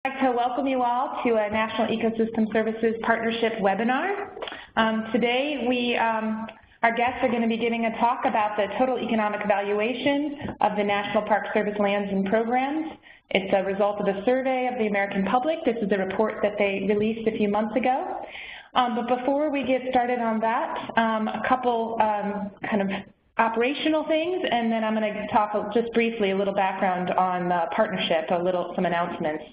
I'd like to welcome you all to a National Ecosystem Services Partnership webinar. Today, our guests are going to be giving a talk about the total economic valuation of the National Park Service lands and programs. It's a result of a survey of the American public. This is a report that they released a few months ago. But before we get started on that, a couple kind of operational things, and then I'm going to talk just briefly a little background on the partnership, some announcements.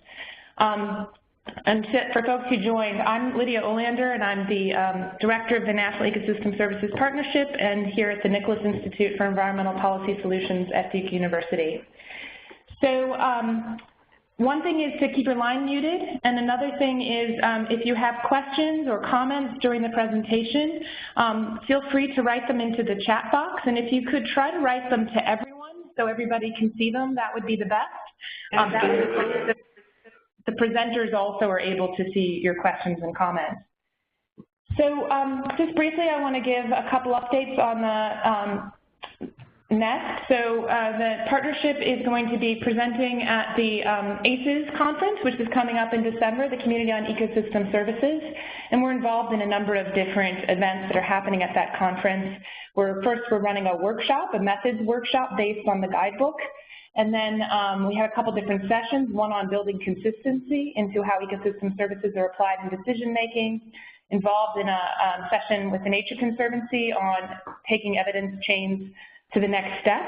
And for folks who joined, I'm Lydia Olander, and I'm the Director of the National Ecosystem Services Partnership and here at the Nicholas Institute for Environmental Policy Solutions at Duke University. So one thing is to keep your line muted, and another thing is if you have questions or comments during the presentation, feel free to write them into the chat box, and if you could try to write them to everyone so everybody can see them, that would be the best. That way the presenters also are able to see your questions and comments. So just briefly, I want to give a couple updates on the NESC. So the partnership is going to be presenting at the ACES conference, which is coming up in December, the Community on Ecosystem Services. And we're involved in a number of different events that are happening at that conference. First, we're running a workshop, a methods workshop based on the guidebook. And then we had a couple different sessions, one on building consistency into how ecosystem services are applied in decision making, involved in a session with the Nature Conservancy on taking evidence chains to the next step,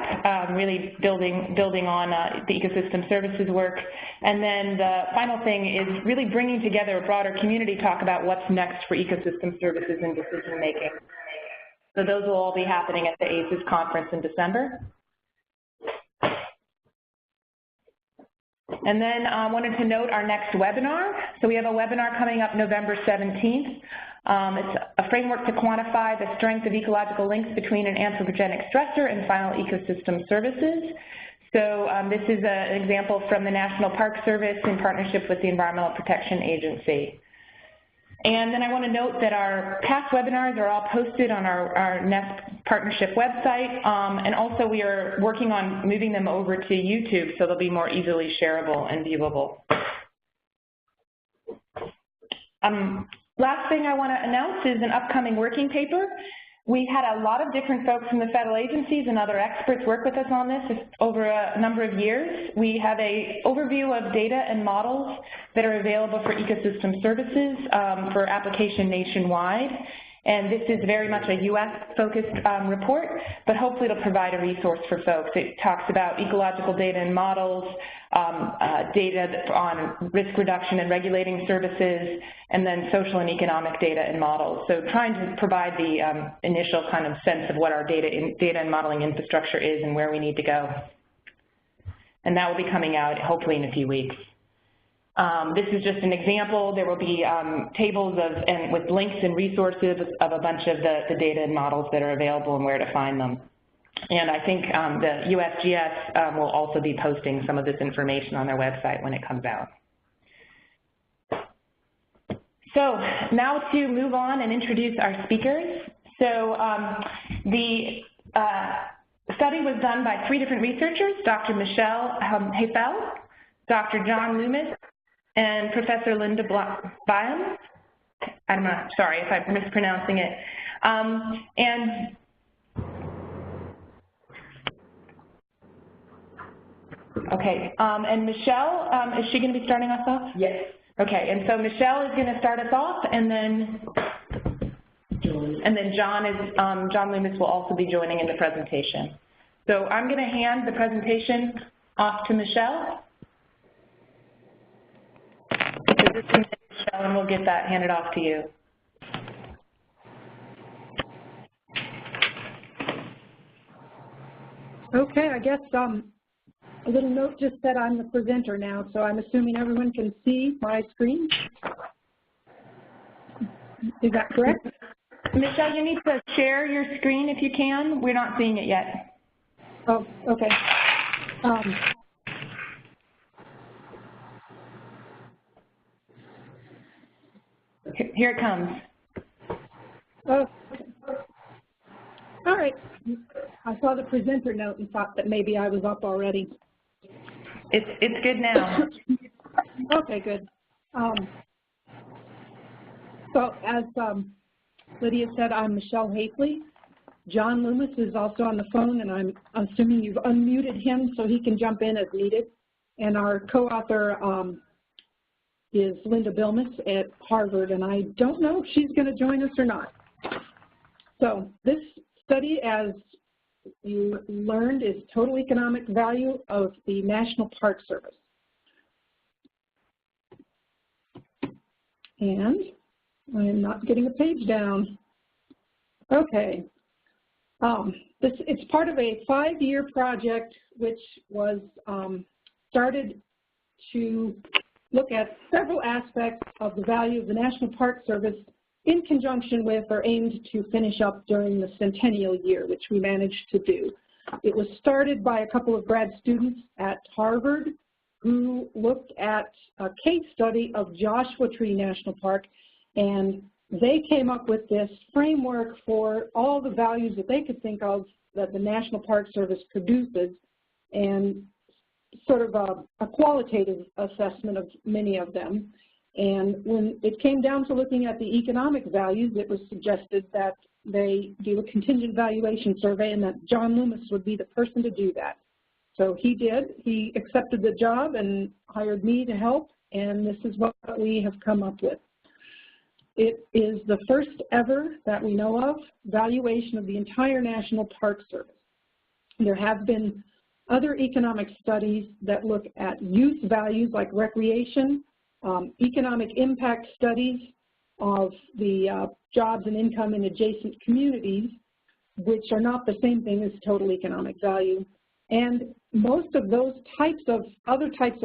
really building on the ecosystem services work. And then the final thing is really bringing together a broader community talk about what's next for ecosystem services and decision making. So those will all be happening at the ACES conference in December. And then I wanted to note our next webinar. So we have a webinar coming up November 17th. It's a framework to quantify the strength of ecological links between an anthropogenic stressor and final ecosystem services. So this is an example from the National Park Service in partnership with the Environmental Protection Agency. And then I want to note that our past webinars are all posted on our NESC partnership website, and also we are working on moving them over to YouTube so they'll be more easily shareable and viewable. Last thing I want to announce is an upcoming working paper. We had a lot of different folks from the federal agencies and other experts work with us on this over a number of years. We have an overview of data and models that are available for ecosystem services for application nationwide. And this is very much a U.S.-focused report, but hopefully it'll provide a resource for folks. It talks about ecological data and models, data on risk reduction and regulating services, and then social and economic data and models. So trying to provide the initial kind of sense of what our data and modeling infrastructure is and where we need to go. And that will be coming out hopefully in a few weeks. This is just an example. There will be tables with links and resources of a bunch of the data and models that are available and where to find them. And I think the USGS will also be posting some of this information on their website when it comes out. So now to move on and introduce our speakers. So the study was done by 3 different researchers, Dr. Michelle Haefele, Dr. John Loomis, and Professor Linda Byam. I'm not sorry if I'm mispronouncing it. And Michelle, is she going to be starting us off? Yes. Okay, and so Michelle is going to start us off, and then John Loomis will also be joining in the presentation. So I'm going to hand the presentation off to Michelle. So just a minute, Michelle, and we'll get that handed off to you. Okay, I guess a little note just said I'm the presenter now, so I'm assuming everyone can see my screen. Is that correct? Michelle, you need to share your screen if you can. We're not seeing it yet. Oh, okay. Here it comes. Okay. All right. I saw the presenter note and thought that maybe I was up already. It's good now. Okay, good. So as Lydia said, I'm Michelle Haefele. John Loomis is also on the phone, and I'm assuming you've unmuted him so he can jump in as needed. And our co-author is Linda Bilmes at Harvard, and I don't know if she's going to join us or not. So this study, as you learned, is total economic value of the National Park Service. And I'm not getting a page down. Okay. It's part of a 5-year project which was started to look at several aspects of the value of the National Park Service in conjunction with or aimed to finish up during the centennial year, which we managed to do. It was started by a couple of grad students at Harvard who looked at a case study of Joshua Tree National Park, and they came up with this framework for all the values that they could think of that the National Park Service produces, and sort of a qualitative assessment of many of them. And when it came down to looking at the economic values, it was suggested that they do a contingent valuation survey and that John Loomis would be the person to do that. So he did. He accepted the job and hired me to help, and this is what we have come up with. It is the first ever that we know of valuation of the entire National Park Service. There have been other economic studies that look at use values like recreation, economic impact studies of the jobs and income in adjacent communities, which are not the same thing as total economic value. And most of those other types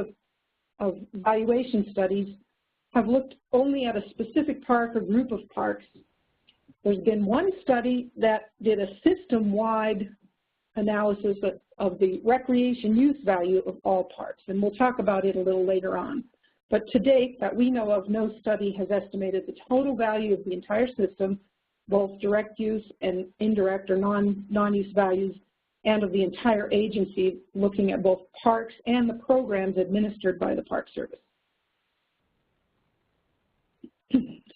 of valuation studies have looked only at a specific park or group of parks. There's been one study that did a system-wide analysis of the recreation use value of all parks, and we'll talk about it a little later on. But to date, that we know of, no study has estimated the total value of the entire system, both direct use and indirect or non-use values, and of the entire agency, looking at both parks and the programs administered by the Park Service.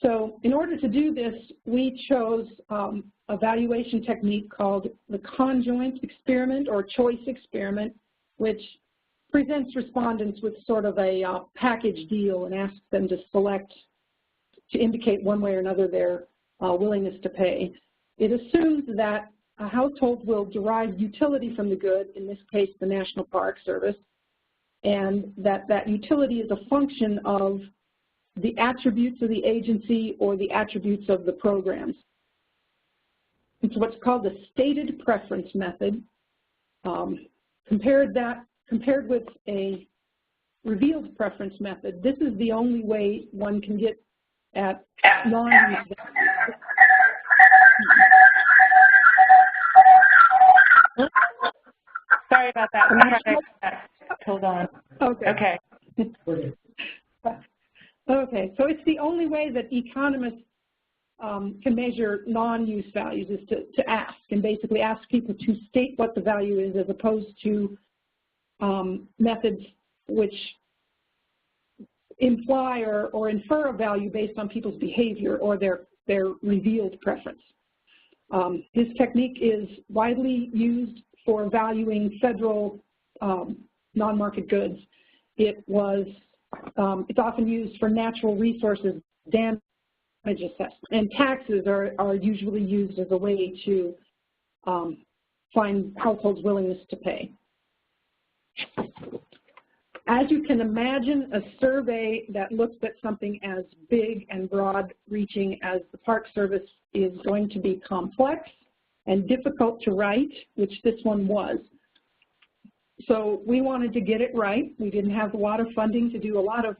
So in order to do this, we chose a valuation technique called the conjoint experiment or choice experiment, which presents respondents with sort of a package deal and asks them to select, to indicate one way or another their willingness to pay. It assumes that a household will derive utility from the good, in this case the National Park Service, and that utility is a function of the attributes of the agency or the attributes of the programs. It's what's called the stated preference method. Compared with a revealed preference method, this is the only way one can get at non-use values. Sorry about that. We tried that. Hold on. Okay. Okay. Okay, so it's the only way that economists can measure non-use values is to ask, and basically ask people to state what the value is, as opposed to methods which imply or infer a value based on people's behavior or their revealed preference. This technique is widely used for valuing federal non-market goods. It's often used for natural resources damage assessment, and taxes are usually used as a way to find households' willingness to pay. As you can imagine, a survey that looks at something as big and broad-reaching as the Park Service is going to be complex and difficult to write, which this one was. So we wanted to get it right. We didn't have a lot of funding to do a lot of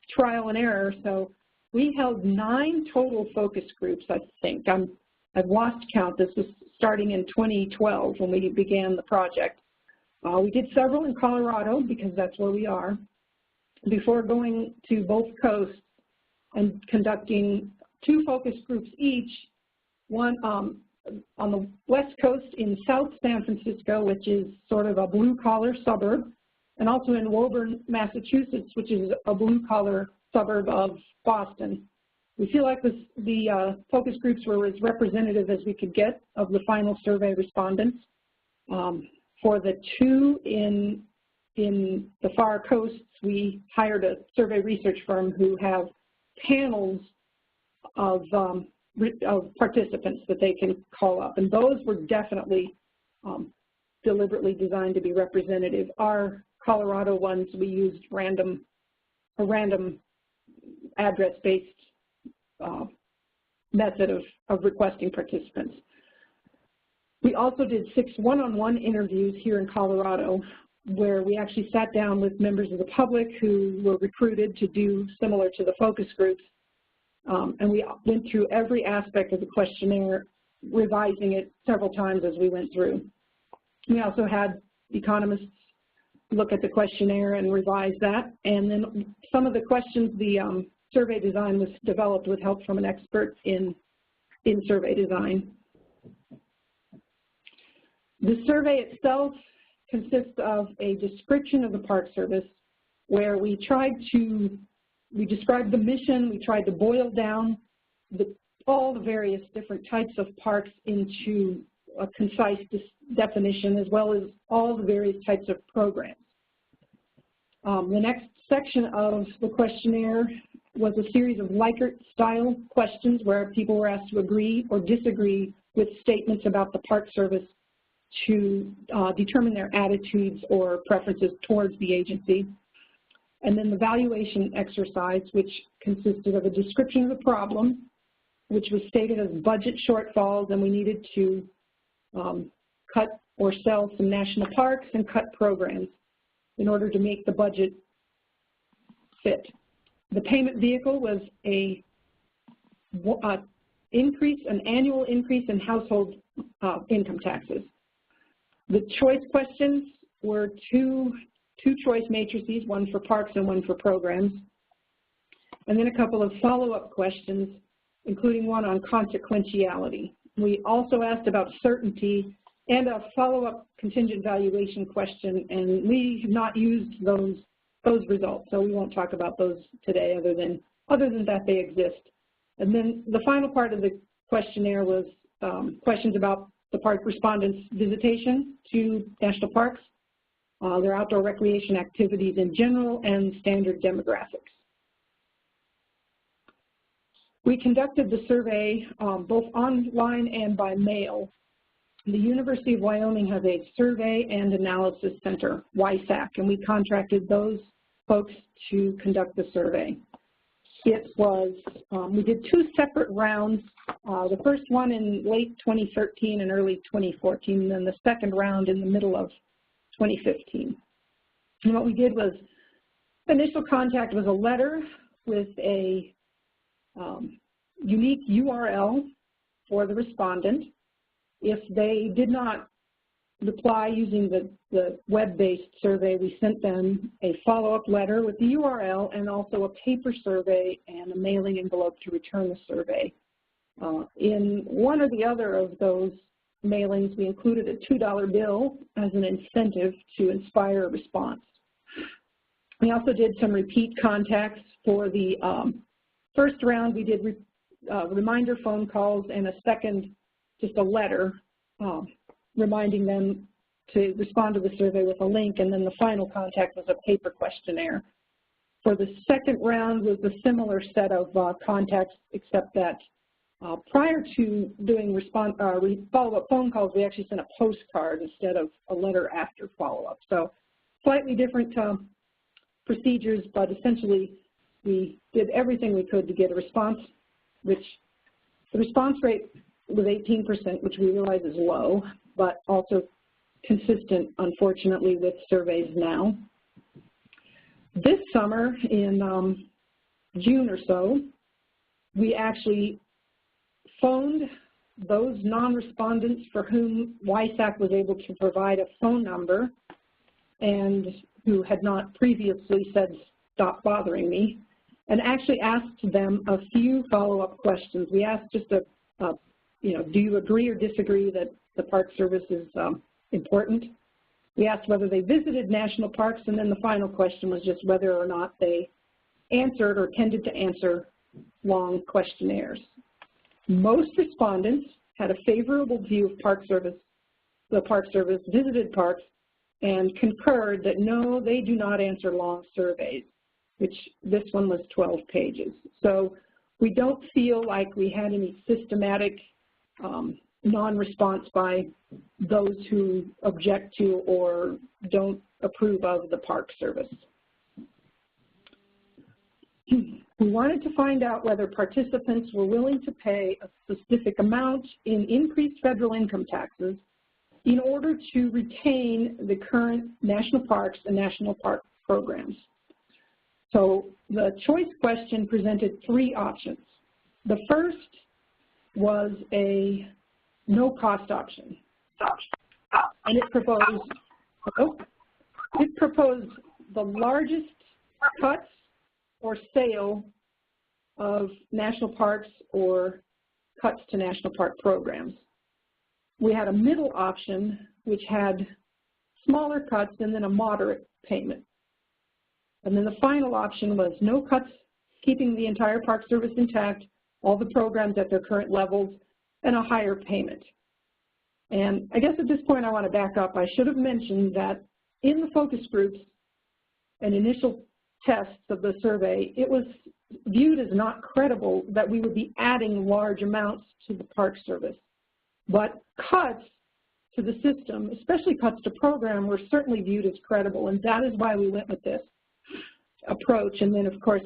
trial and error, so we held 9 total focus groups, I think. I've lost count. This was starting in 2012 when we began the project. We did several in Colorado because that's where we are, before going to both coasts and conducting 2 focus groups each, one on the West Coast in South San Francisco, which is sort of a blue-collar suburb, and also in Woburn, Massachusetts, which is a blue-collar suburb of Boston. We feel like the focus groups were as representative as we could get of the final survey respondents. For the two in the far coasts, we hired a survey research firm who have panels of participants that they can call up, and those were definitely deliberately designed to be representative. Our Colorado ones, we used a random address-based method of requesting participants. We also did 6 one-on-one interviews here in Colorado, where we actually sat down with members of the public who were recruited to do similar to the focus groups, and we went through every aspect of the questionnaire, revising it several times as we went through. We also had economists look at the questionnaire and revise that, and then some of the questions, the survey design was developed with help from an expert in survey design. The survey itself consists of a description of the Park Service, where we described the mission, we tried to boil down all the various different types of parks into a concise definition, as well as all the various types of programs. The next section of the questionnaire was a series of Likert-style questions where people were asked to agree or disagree with statements about the Park Service to determine their attitudes or preferences towards the agency. And then the valuation exercise, which consisted of a description of the problem, which was stated as budget shortfalls, and we needed to cut or sell some national parks and cut programs in order to make the budget fit. The payment vehicle was an annual increase in household income taxes. The choice questions were two choice matrices, one for parks and one for programs, and then a couple of follow-up questions, including one on consequentiality. We also asked about certainty and a follow-up contingent valuation question, and we have not used those results, so we won't talk about those today other than that they exist. And then the final part of the questionnaire was questions about the park respondents' visitation to national parks, their outdoor recreation activities in general, and standard demographics. We conducted the survey both online and by mail. The University of Wyoming has a survey and analysis center, YSAC, and we contracted those folks to conduct the survey. It was, we did 2 separate rounds, the first one in late 2013 and early 2014, and then the second round in the middle of 2015. And what we did was, initial contact was a letter with a unique URL for the respondent. If they did not reply using the web-based survey, we sent them a follow-up letter with the URL and also a paper survey and a mailing envelope to return the survey. In one or the other of those mailings, we included a $2 bill as an incentive to inspire a response. We also did some repeat contacts for the first round. We did reminder phone calls, and a second, just a letter reminding them to respond to the survey with a link, and then the final contact was a paper questionnaire. For the second round was a similar set of contacts, except that prior to doing follow-up phone calls, we actually sent a postcard instead of a letter after follow-up. So slightly different procedures, but essentially we did everything we could to get a response, which the response rate was 18%, which we realize is low, but also consistent, unfortunately, with surveys now. This summer, in June or so, we actually phoned those non-respondents for whom YSAC was able to provide a phone number and who had not previously said, "Stop bothering me," and actually asked them a few follow-up questions. We asked just do you agree or disagree that the Park Service is important? We asked whether they visited national parks, and then the final question was just whether or not they answered or tended to answer long questionnaires. Most respondents had a favorable view of the Park Service visited parks, and concurred that no, they do not answer long surveys, which this one was 12 pages. So we don't feel like we had any systematic non-response by those who object to or don't approve of the Park Service. We wanted to find out whether participants were willing to pay a specific amount in increased federal income taxes in order to retain the current national parks and national park programs. So the choice question presented 3 options. The first was a no-cost option, and it proposed the largest cuts or sale of national parks or cuts to national park programs. We had a middle option which had smaller cuts and then a moderate payment. And then the final option was no cuts, keeping the entire Park Service intact, all the programs at their current levels, and a higher payment. And I guess at this point I want to back up. I should have mentioned that in the focus groups and initial tests of the survey, it was viewed as not credible that we would be adding large amounts to the Park Service. But cuts to the system, especially cuts to program, were certainly viewed as credible, and that is why we went with this approach. And then, of course,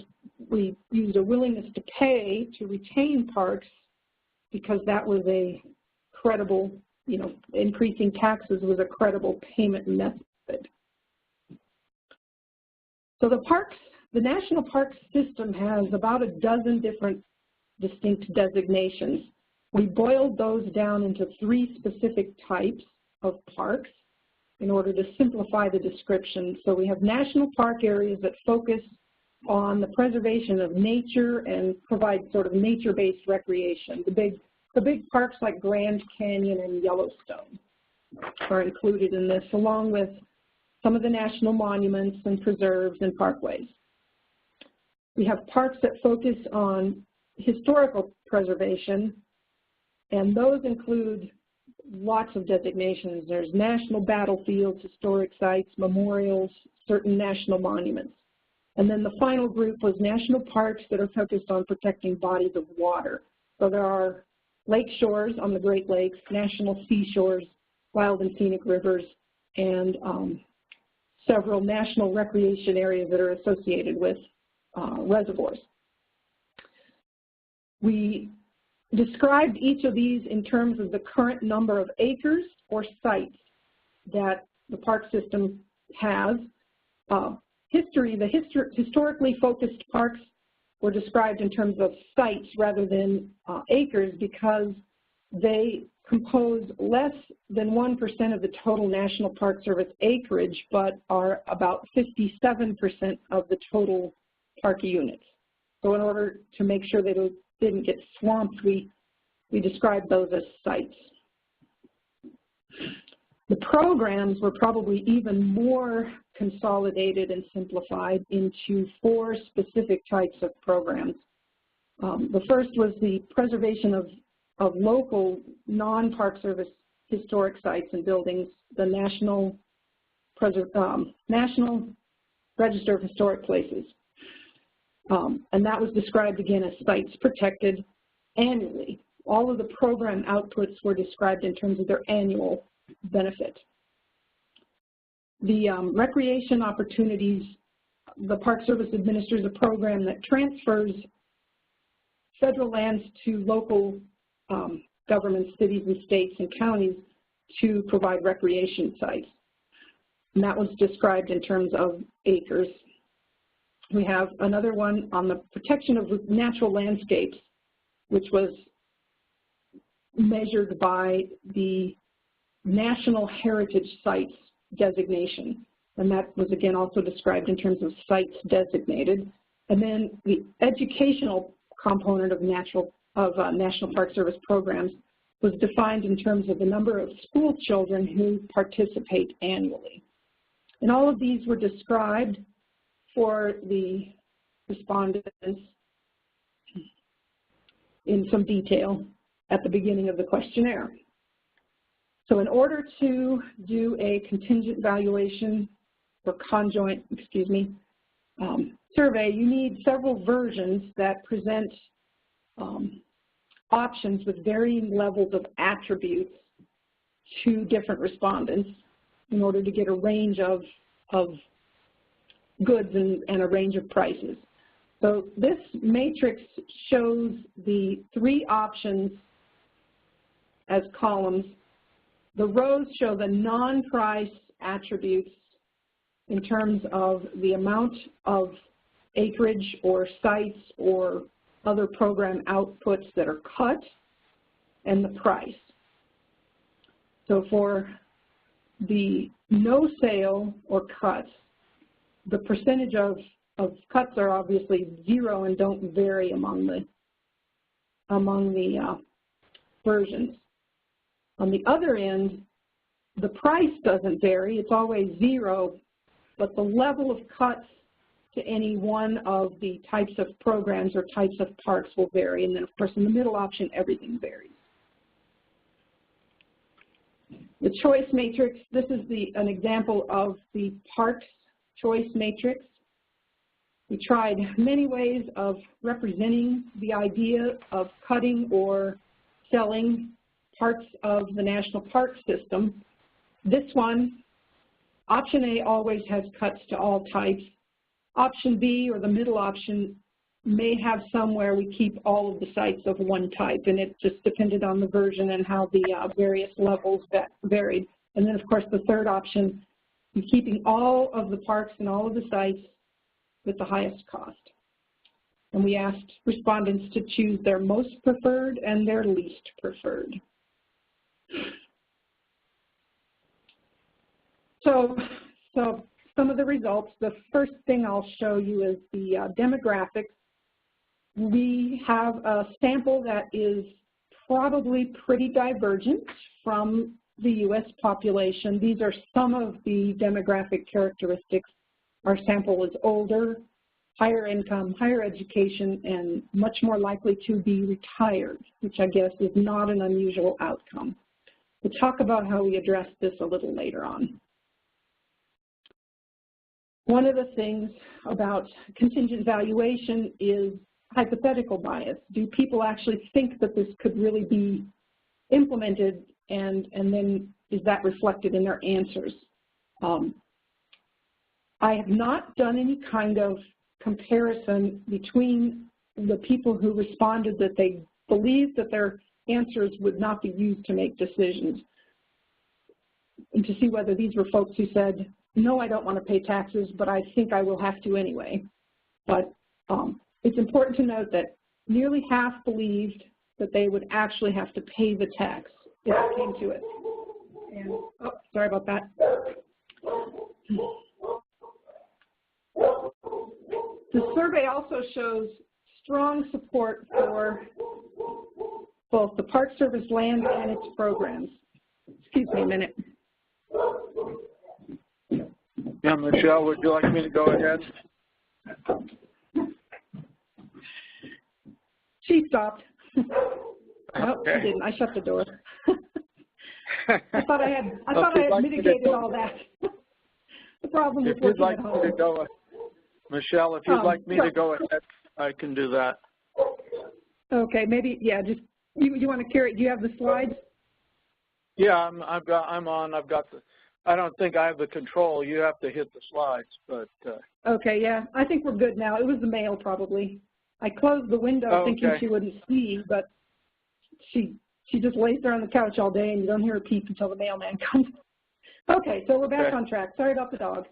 we used a willingness to pay to retain parks because that was a credible, increasing taxes was a credible payment method. So the National Park System has about a dozen different distinct designations. We boiled those down into 3 specific types of parks in order to simplify the description. So we have national park areas that focus on the preservation of nature and provide sort of nature-based recreation. The big parks like Grand Canyon and Yellowstone are included in this, along with some of the national monuments and preserves and parkways. We have parks that focus on historical preservation, and those include lots of designations. There's national battlefields, historic sites, memorials, certain national monuments. And then the final group was national parks that are focused on protecting bodies of water. So there are lake shores on the Great Lakes, national seashores, wild and scenic rivers, and several national recreation areas that are associated with reservoirs. We described each of these in terms of the current number of acres or sites that the park system has. Historically focused parks were described in terms of sites rather than acres because they compose less than 1% of the total National Park Service acreage, but are about 57% of the total park units. So in order to make sure they didn't get swamped, we described those as sites. The programs were probably even more consolidated and simplified into 4 specific types of programs. The first was the preservation of local non-Park Service historic sites and buildings, the National Register of Historic Places. And that was described again as sites protected annually. All of the program outputs were described in terms of their annual benefit. The recreation opportunities, the Park Service administers a program that transfers federal lands to local governments, cities and states and counties to provide recreation sites. And that was described in terms of acres. We have another one on the protection of natural landscapes, which was measured by the National Heritage Sites designation. And that was again also described in terms of sites designated. And then the educational component of National Park Service programs was defined in terms of the number of school children who participate annually. And all of these were described for the respondents in some detail at the beginning of the questionnaire. So in order to do a contingent valuation or conjoint, survey, you need several versions that present options with varying levels of attributes to different respondents in order to get a range of goods and a range of prices. So this matrix shows the three options as columns. The rows show the non-price attributes in terms of the amount of acreage or sites or other program outputs that are cut and the price. So for the no sale or cuts, the percentage of cuts are obviously 0 and don't vary among the versions. On the other end, the price doesn't vary, it's always 0, but the level of cuts to any one of the types of programs or types of parks will vary. And then, of course, in the middle option, everything varies. The choice matrix, this is an example of the parks choice matrix. We tried many ways of representing the idea of cutting or selling parts of the national park system. This one, option A always has cuts to all types. Option B, or the middle option, may have somewhere we keep all of the sites of one type, and it just depended on the version and how the various levels that varied. And then, of course, the third option, keeping all of the parks and all of the sites with the highest cost. And we asked respondents to choose their most preferred and their least preferred. So some of the results, the first thing I'll show you is the demographics. We have a sample that is probably pretty divergent from the U.S. population. These are some of the demographic characteristics. Our sample is older, higher income, higher education, and much more likely to be retired, which I guess is not an unusual outcome. We'll talk about how we address this a little later on. One of the things about contingent valuation is hypothetical bias. Do people actually think that this could really be implemented, and then is that reflected in their answers? I have not done any kind of comparison between the people who responded that they believed that their answers would not be used to make decisions, and to see whether these were folks who said, no, I don't want to pay taxes, but I think I will have to anyway. But it's important to note that nearly half believed that they would actually have to pay the tax if it came to it. And, oh, sorry about that. The survey also shows strong support for both the Park Service land and its programs. Excuse me a minute. Yeah, Michelle, would you like me to go ahead? She stopped. Okay. Nope, she didn't. I shut the door. I thought I had mitigated all that. The problem with working at home. Michelle, if you'd like me to go ahead, I can do that. Okay, maybe, yeah, just, you want to carry it? Do you have the slides? Yeah, I'm on. I've got the, I don't think I have the control. You have to hit the slides, but. Okay, yeah, I think we're good now. It was the mail probably. I closed the window thinking she wouldn't see, but she just lays there on the couch all day and you don't hear her peep until the mailman comes. Okay, so we're back on track. Sorry about the dog.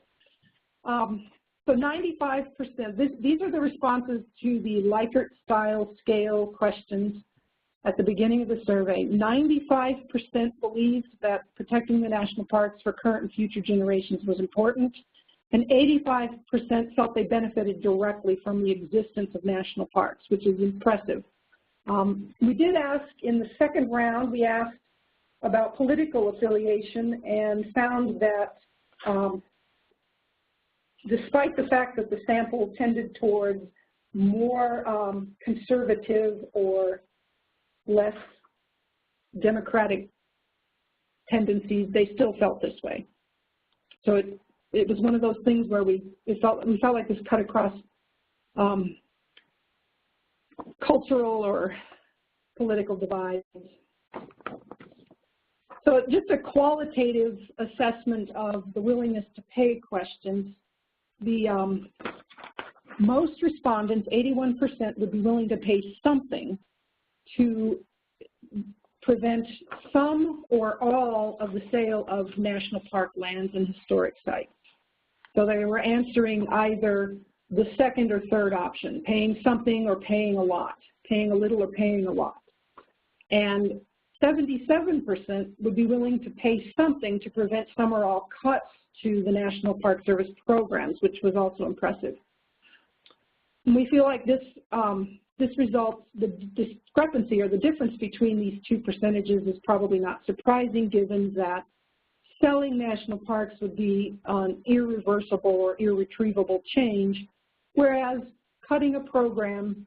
So 95%, these are the responses to the Likert style scale questions at the beginning of the survey. 95% believed that protecting the national parks for current and future generations was important, and 85% felt they benefited directly from the existence of national parks, which is impressive. We did ask in the second round, we asked about political affiliation and found that despite the fact that the sample tended towards more conservative or less democratic tendencies, they still felt this way. So it was one of those things where we felt like this cut across cultural or political divides. So just a qualitative assessment of the willingness to pay questions. The most respondents, 81%, would be willing to pay something to prevent some or all of the sale of national park lands and historic sites. So they were answering either the second or third option, paying something or paying a lot, paying a little or paying a lot. And 77% would be willing to pay something to prevent some or all cuts to the National Park Service programs, which was also impressive. And we feel like this results, the discrepancy or the difference between these two percentages is probably not surprising, given that selling national parks would be an irreversible or irretrievable change, whereas cutting a program,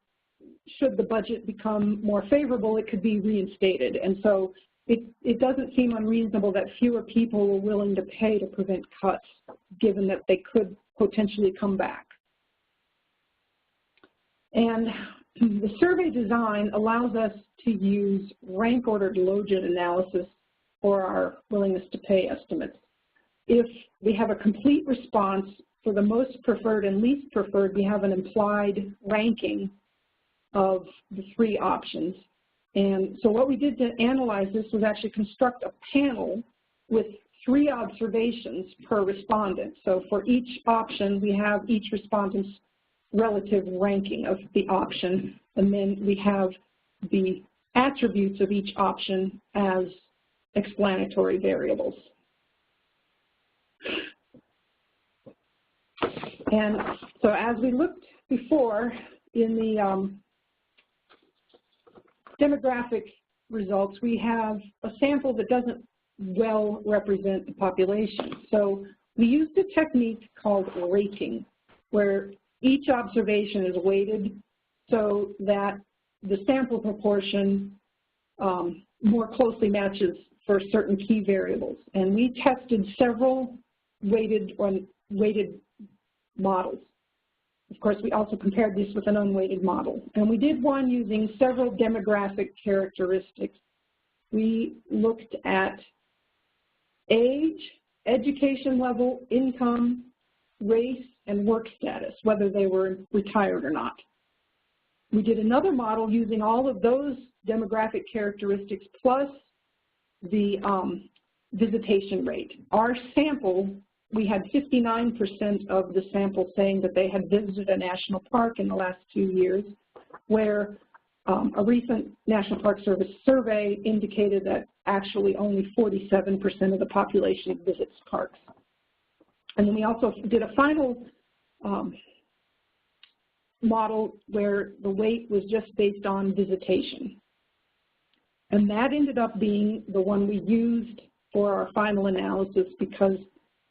should the budget become more favorable, it could be reinstated. And so it doesn't seem unreasonable that fewer people were willing to pay to prevent cuts, given that they could potentially come back. And the survey design allows us to use rank-ordered logit analysis for our willingness to pay estimates. If we have a complete response for the most preferred and least preferred, we have an implied ranking of the three options. And so what we did to analyze this was actually construct a panel with 3 observations per respondent. So for each option, we have each respondent's relative ranking of the option, and then we have the attributes of each option as explanatory variables. And so as we looked before in the demographic results, we have a sample that doesn't well represent the population. So we used a technique called rating, where each observation is weighted so that the sample proportion more closely matches for certain key variables. And we tested several weighted models. Of course, we also compared this with an unweighted model. And we did one using several demographic characteristics. We looked at age, education level, income, race, and work status, whether they were retired or not. We did another model using all of those demographic characteristics plus the visitation rate. Our sample, we had 59% of the sample saying that they had visited a national park in the last 2 years, where a recent National Park Service survey indicated that actually only 47% of the population visits parks. And then we also did a final model where the weight was just based on visitation. And that ended up being the one we used for our final analysis because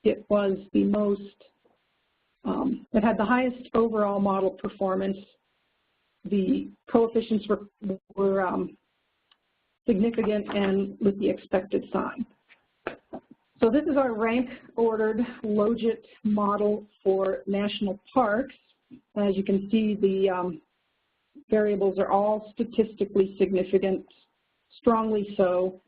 it was the most, it had the highest overall model performance. The coefficients were significant and with the expected sign. So this is our rank-ordered logit model for national parks. As you can see, the variables are all statistically significant, strongly so.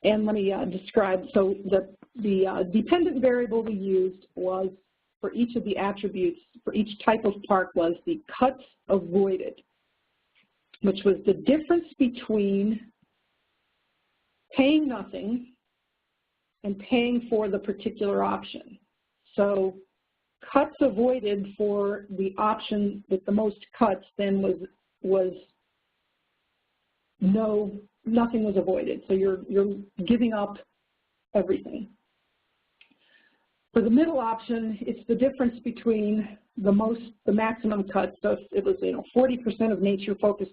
And let me describe, so the dependent variable we used was, for each of the attributes, for each type of park, was the cuts avoided, which was the difference between paying nothing and paying for the particular option. So cuts avoided for the option with the most cuts then was nothing was avoided. So you're giving up everything. For the middle option, it's the difference between the maximum cut. So it was 40% of nature-focused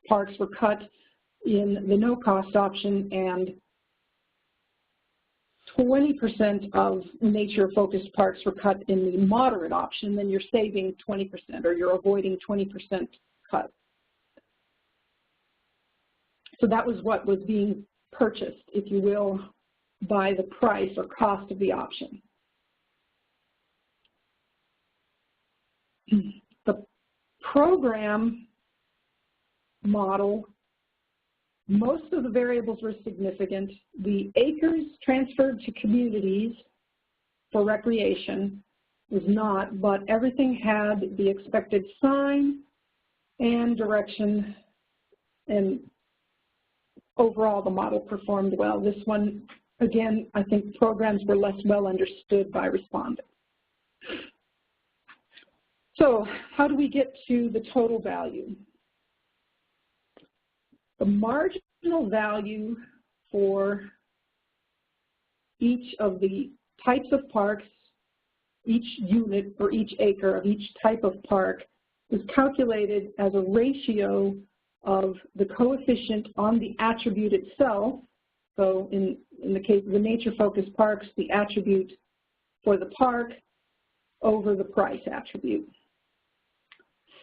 parks were cut in the no-cost option, and 20% of nature-focused parks were cut in the moderate option. Then you're saving 20%, or you're avoiding 20% cut. So that was what was being purchased, if you will, by the price or cost of the option. The program model, most of the variables were significant. The acres transferred to communities for recreation was not, but everything had the expected sign and direction, and overall the model performed well. This one, again, I think programs were less well understood by respondents. So how do we get to the total value? The marginal value for each of the types of parks, each unit or each acre of each type of park is calculated as a ratio of the coefficient on the attribute itself. So in the case of the nature-focused parks, the attribute for the park over the price attribute.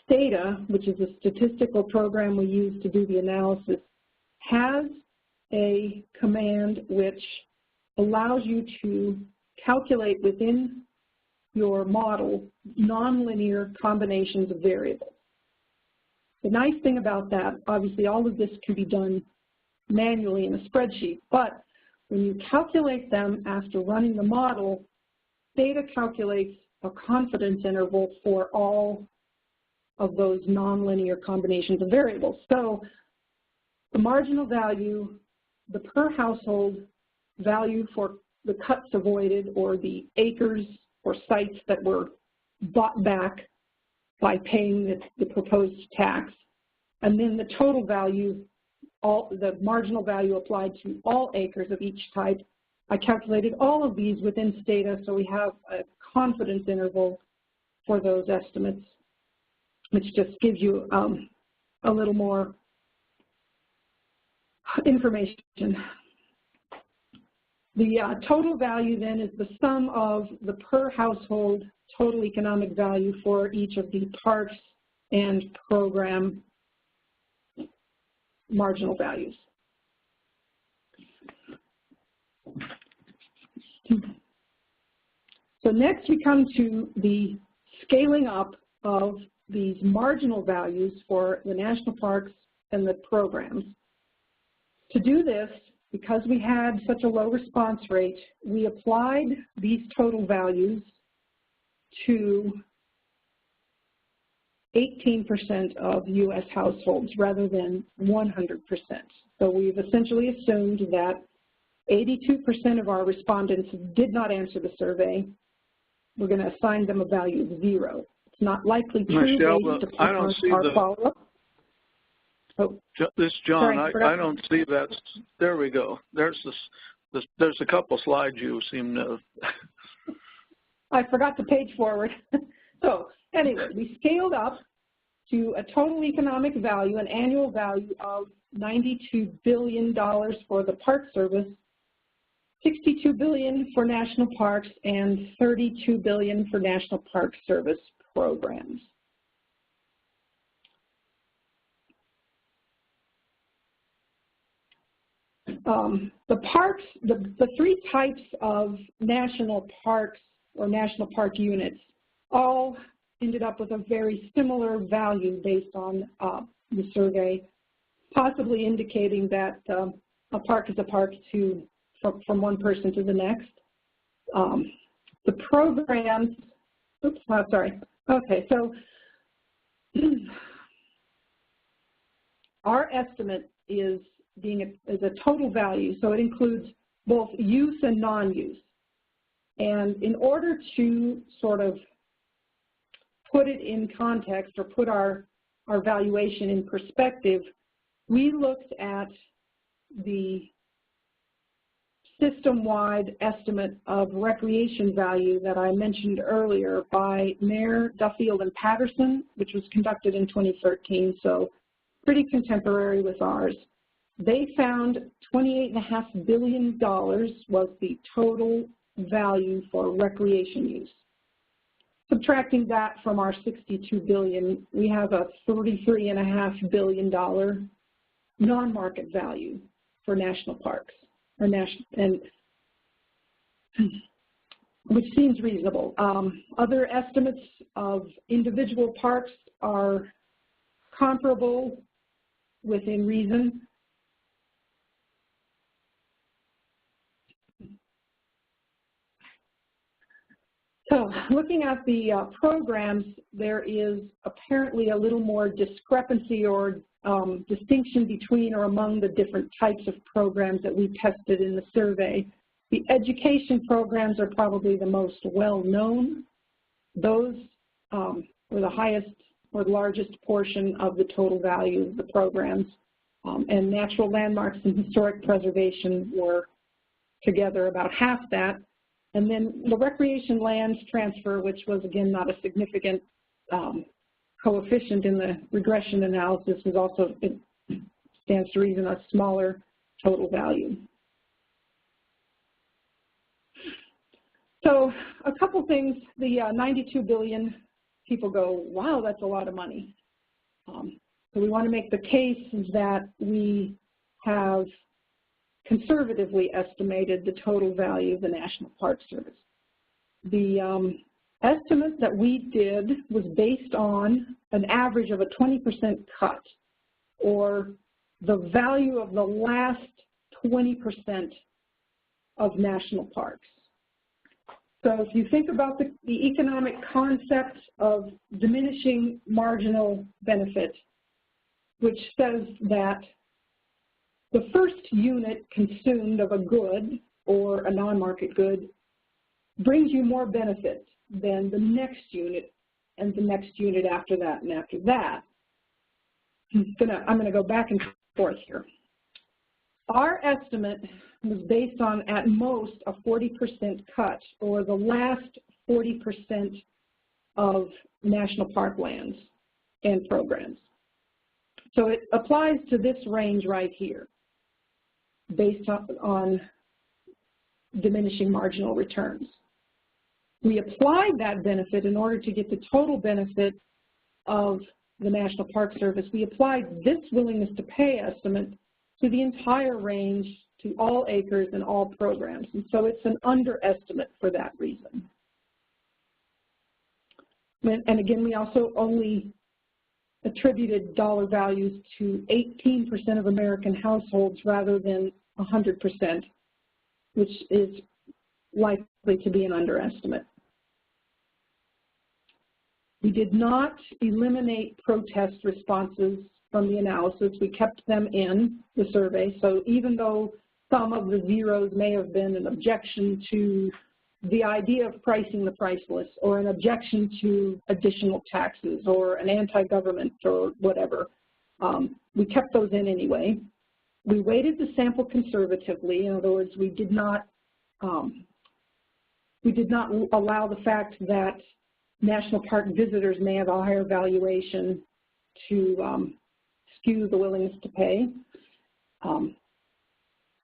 Stata, which is a statistical program we use to do the analysis, has a command which allows you to calculate within your model nonlinear combinations of variables. The nice thing about that, obviously all of this can be done manually in a spreadsheet, but when you calculate them after running the model, Stata calculates a confidence interval for all of those nonlinear combinations of variables. So the marginal value, the per household value for the cuts avoided, or the acres or sites that were bought back by paying the proposed tax, and then the total value, the marginal value applied to all acres of each type. I calculated all of these within Stata, so we have a confidence interval for those estimates, which just gives you a little more information. The total value then is the sum of the per household total economic value for each of the parks and program marginal values. So next we come to the scaling up of these marginal values for the national parks and the programs. To do this, because we had such a low response rate, we applied these total values to 18% of U.S. households rather than 100%. So we've essentially assumed that 82% of our respondents did not answer the survey. We're going to assign them a value of 0. It's not likely true based upon our follow-up. Oh, this John, sorry, I don't see that. There we go. There's a couple slides you seem to. I forgot to page forward. So anyway, we scaled up to a total economic value, an annual value of $92 billion for the Park Service, $62 billion for national parks, and $32 billion for National Park Service programs. The parks, the three types of national parks or national park units all ended up with a very similar value based on the survey, possibly indicating that a park is a park from one person to the next. The programs, oops, sorry. Okay, so our estimate is a total value, so it includes both use and non-use. And in order to sort of put it in context or put our valuation in perspective, we looked at the system-wide estimate of recreation value that I mentioned earlier by Mayer, Duffield, and Patterson, which was conducted in 2013, so pretty contemporary with ours. They found $28.5 billion was the total value for recreation use. Subtracting that from our $62 billion, we have a $33.5 billion non-market value for national parks, which seems reasonable. Other estimates of individual parks are comparable within reason. So looking at the programs, there is apparently a little more discrepancy or distinction between or among the different types of programs that we tested in the survey. The education programs are probably the most well-known. Those were the highest or largest portion of the total value of the programs. And natural landmarks and historic preservation were together about half that. And then the recreation lands transfer, which was, again, not a significant coefficient in the regression analysis, is also, it stands to reason, a smaller total value. So a couple things, the $92 billion, people go, wow, that's a lot of money. So we want to make the case that we have conservatively estimated the total value of the National Park Service. The estimate that we did was based on an average of a 20% cut, or the value of the last 20% of national parks. So if you think about the economic concept of diminishing marginal benefit, which says that the first unit consumed of a good or a non-market good brings you more benefit than the next unit and the next unit after that and after that. I'm gonna go back and forth here. Our estimate was based on, at most, a 40% cut, or the last 40% of national park lands and programs. So it applies to this range right here, based on diminishing marginal returns. We applied that benefit in order to get the total benefit of the National Park Service. We applied this willingness to pay estimate to the entire range, to all acres and all programs. And so it's an underestimate for that reason. And again, we also only attributed dollar values to 18% of American households rather than 100%, which is likely to be an underestimate. We did not eliminate protest responses from the analysis. We kept them in the survey. So even though some of the zeros may have been an objection to the idea of pricing the priceless, or an objection to additional taxes, or an anti-government, or whatever, we kept those in anyway. We weighted the sample conservatively. In other words, we did not allow the fact that national park visitors may have a higher valuation to skew the willingness to pay.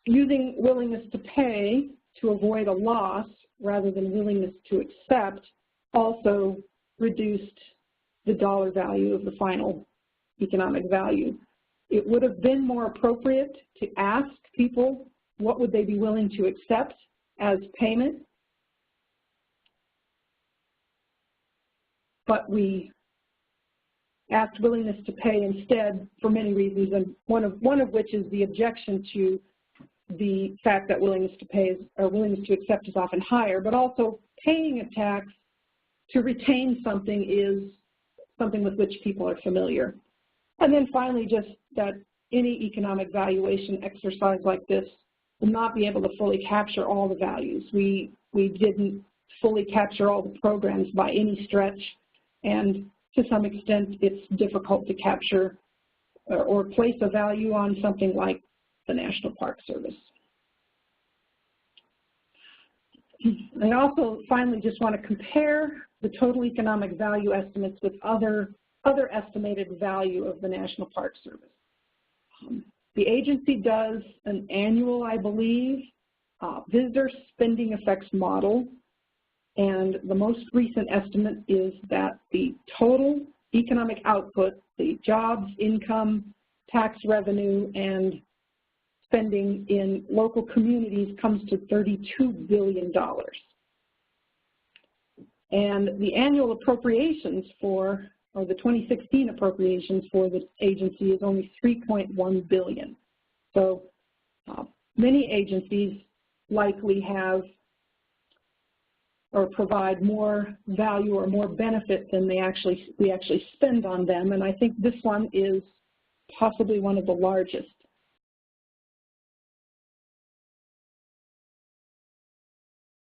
Using willingness to pay to avoid a loss rather than willingness to accept also reduced the dollar value of the final economic value. It would have been more appropriate to ask people what would they be willing to accept as payment, but we asked willingness to pay instead for many reasons, and one of which is the objection to the fact that willingness to pay is, or willingness to accept is often higher, but also paying a tax to retain something is something with which people are familiar. And then finally, just that any economic valuation exercise like this will not be able to fully capture all the values. We didn't fully capture all the programs by any stretch, and to some extent it's difficult to capture or place a value on something like the National Park Service. I also finally just want to compare the total economic value estimates with other estimated value of the National Park Service. The agency does an annual, I believe, visitor spending effects model, and the most recent estimate is that the total economic output, the jobs, income, tax revenue, and spending in local communities comes to $32 billion. And the annual appropriations for, or the 2016 appropriations for the agency is only $3.1 billion. So many agencies likely have or provide more value or more benefit than we actually spend on them, and I think this one is possibly one of the largest.